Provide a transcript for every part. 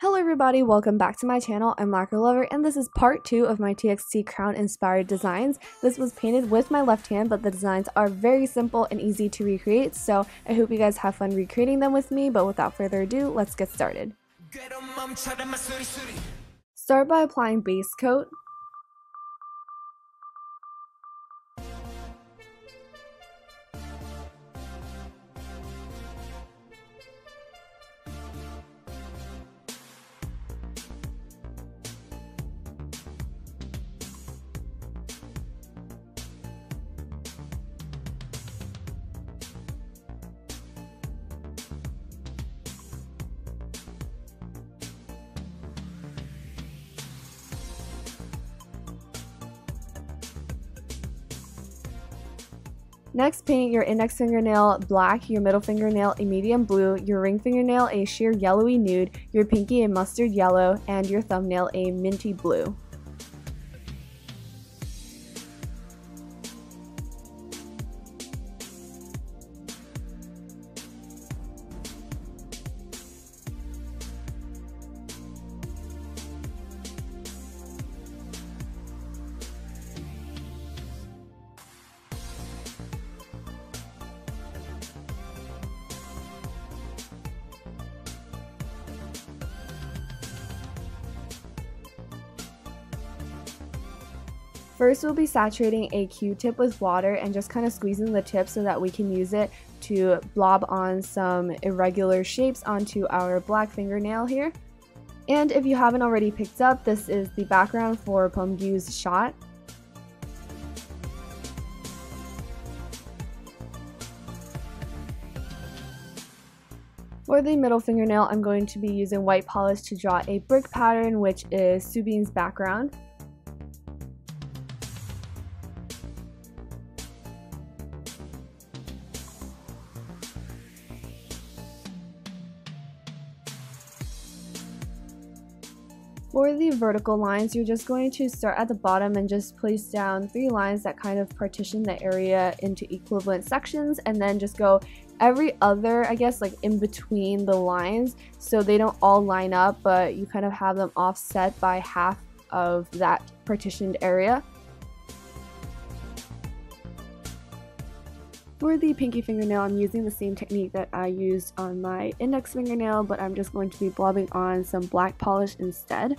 Hello everybody, welcome back to my channel. I'm Lacquer Lover and this is part 2 of my TXT CROWN inspired designs. This was painted with my left hand, but the designs are very simple and easy to recreate, so I hope you guys have fun recreating them with me, but without further ado, let's get started. Start by applying base coat. Next, paint your index fingernail black, your middle fingernail a medium blue, your ring fingernail a sheer yellowy nude, your pinky a mustard yellow, and your thumbnail a minty blue. First, we'll be saturating a Q-tip with water and just kind of squeezing the tip so that we can use it to blob on some irregular shapes onto our black fingernail here. And if you haven't already picked up, this is the background for Pyeonggyu's shot. For the middle fingernail, I'm going to be using white polish to draw a brick pattern, which is Subin's background. For the vertical lines, you're just going to start at the bottom and just place down 3 lines that kind of partition the area into equivalent sections, and then just go every other, I guess, like in between the lines so they don't all line up, but you kind of have them offset by half of that partitioned area. For the pinky fingernail, I'm using the same technique that I used on my index fingernail, but I'm just going to be blobbing on some black polish instead.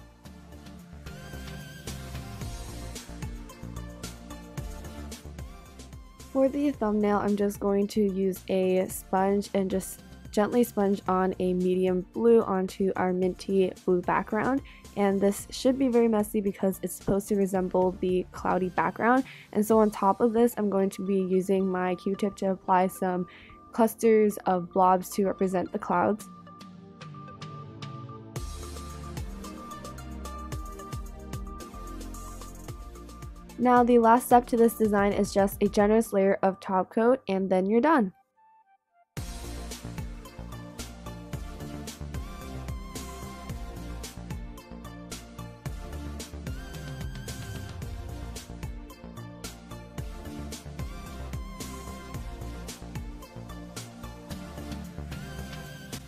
For the thumbnail, I'm just going to use a sponge and just gently sponge on a medium blue onto our minty blue background. And this should be very messy because it's supposed to resemble the cloudy background. And so on top of this, I'm going to be using my Q-tip to apply some clusters of blobs to represent the clouds. Now the last step to this design is just a generous layer of top coat, and then you're done.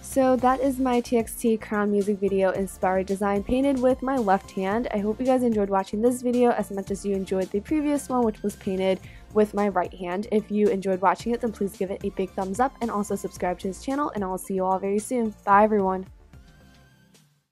So that is my TXT CROWN music video inspired design painted with my left hand. I hope you guys enjoyed watching this video as much as you enjoyed the previous one, which was painted with my right hand. If you enjoyed watching it, then please give it a big thumbs up and also subscribe to his channel, and I'll see you all very soon. Bye everyone!